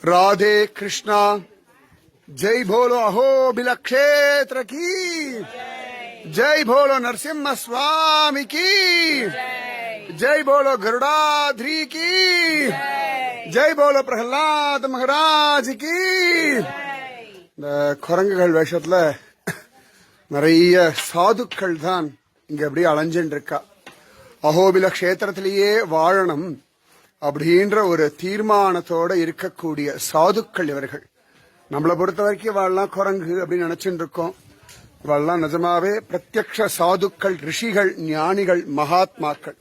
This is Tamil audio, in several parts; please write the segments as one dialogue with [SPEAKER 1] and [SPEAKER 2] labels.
[SPEAKER 1] राधे कृष्णा। जय बोलो अहोबिल क्षेत्र की जय बोलो नरसिम्हा स्वामी की जय बोलो गरुड़ाद्री की जय बोलो प्रहलाद महाराज की। குரங்குகள் வேஷத்துல நிறைய சாதுக்கள் தான் இங்க அப்படியே அலைஞ்சுட்டு இருக்கா. அஹோபில கஷேத்திரத்திலேயே வாழணும் அப்படின்ற ஒரு தீர்மானத்தோட இருக்கக்கூடிய சாதுக்கள் இவர்கள். நம்மளை பொறுத்த வரைக்கும் இவாள்லாம் குரங்கு அப்படின்னு நினைச்சுட்டு இருக்கோம். இவாள்லாம் நிஜமாவே பிரத்யக்ஷ சாதுக்கள், ரிஷிகள், ஞானிகள், மகாத்மாக்கள்.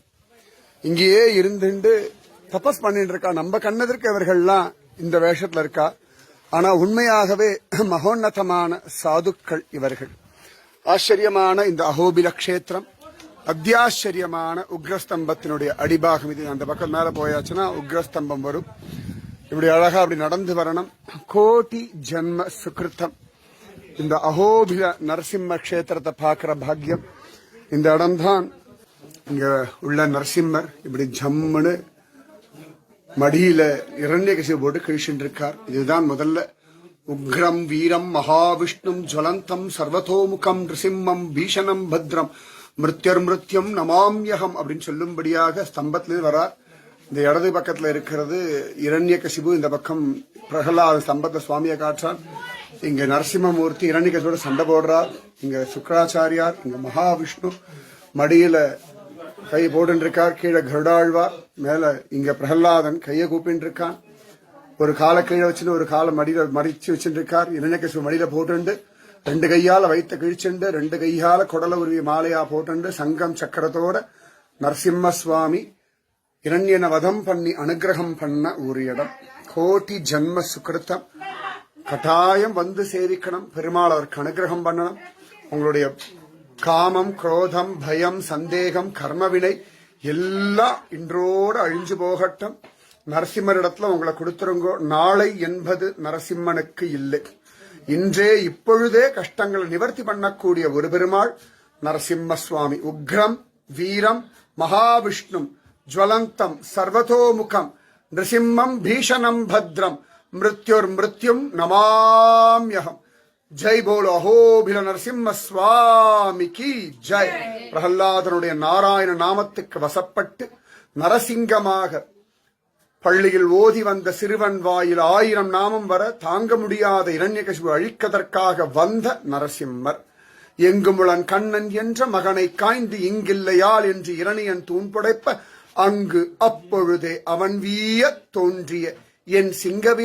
[SPEAKER 1] இங்கேயே இருந்துட்டு தபஸ் பண்ணிட்டு இருக்கா. நம்ம கண்ணதற்கு இவர்கள்லாம் இந்த வேஷத்துல இருக்கா. ஆனா உண்மையாகவே மகோன்னதமான சாதுக்கள் இவர்கள். ஆச்சரியமான இந்த அஹோபில கஷேத்திரம், அத்தியாச்சரியமான உக்ரஸ்தம்பத்தினுடைய அடிபாகம் இது. அந்த பக்கம் மேல போயாச்சுன்னா உக்ரஸ்தம்பம் வரும். இப்படி அழகா அப்படி நடந்து வரணும். கோட்டி ஜன்ம சுகிருத்தம் இந்த அஹோபில நரசிம்ம கஷேத்திரத்தை பார்க்கிற பாக்கியம். இந்த இடம்தான் இங்க உள்ள நரசிம்மர் இப்படி ஜம்முன்னு மடியில இரண்யகசிபு போட்டு கழிச்சுட்டு இருக்கார். இதுதான் முதல்ல உக்ரம் வீரம் மகாவிஷ்ணும் ஜுவலந்தம் சர்வதோமுகம் நிருசிம்மம் பீஷணம் பத்ரம் மிருத்யர் மிருத்யம் நமாம்யகம் அப்படின்னு சொல்லும்படியாக ஸ்தம்பத்திலிருந்து வரார். இந்த இடது பக்கத்துல இருக்கிறது இரண்யகசிபு, இந்த பக்கம் பிரகலாத ஸ்தம்பத்தை சுவாமியை காற்றான். இங்க நரசிம்மமூர்த்தி இரண்யகசிபோட சண்டை போடுறார். இங்க சுக்கராச்சாரியார், இங்க மகாவிஷ்ணு மடியில கை போட்டு இருக்கார். கீழே கருடாழ்வார், மேல இங்க பிரகலாதன் கையை கூப்பிட்டு இருக்கான். ஒரு காலை கீழே வச்சுட்டு ஒரு காலை மடியில மடிச்சு வச்சுட்டு இருக்கார். இரண்யகசிபு மடியில போட்டு ரெண்டு கையால வைத்த கிழிச்சுண்டு ரெண்டு கையால குடல உருவி மாலையா போட்டு சங்கம் சக்கரத்தோட நரசிம்ம சுவாமி இரண்யன வதம் பண்ணி அனுகிரகம் பண்ண ஒரு இடம். கோட்டி ஜன்ம சுகிருத்தம். கட்டாயம் வந்து சேவிக்கணும். பெருமாள் அவருக்கு அனுகிரகம் பண்ணணும். உங்களுடைய காமம், குரோதம், பயம், சந்தேகம், கர்மவினை எல்லாம் இன்றோடு அழிஞ்சு போகட்டும். நரசிம்மரிடத்துல உங்களை கொடுத்துருங்கோ. நாளை என்பது நரசிம்மனுக்கு இல்லை. இன்றே இப்பொழுதே கஷ்டங்களை நிவர்த்தி பண்ணக்கூடிய ஒரு பெருமாள் நரசிம்ம சுவாமி. உக்ரம் வீரம் மகாவிஷ்ணும் ஜுவலந்தம் சர்வதோமுகம் நிருசிம்மம் பீஷணம் பத்ரம் மிருத்யுர் மிருத்யும் நமாம்யகம். ஜெய் போலோ அஹோபில நரசிம்ம சுவாமிக்கு ஜெய். பிரகலாதனுடைய நாராயண நாமத்துக்கு வசப்பட்டு நரசிங்கமாக பள்ளியில் ஓதி வந்த சிறுவன் வாயில் 1000 நாமம் வர தாங்க முடியாத இரண்யகசிபு அழிக்கதற்காக வந்த நரசிம்மர். எங்குமுளன் கண்ணன் என்ற மகனை காய்ந்து இங்கில்லையால் என்று இரணியன் தூண்புடைப்ப அங்கு அப்பொழுதே அவன் வீய தோன்றிய என் சிங்கவி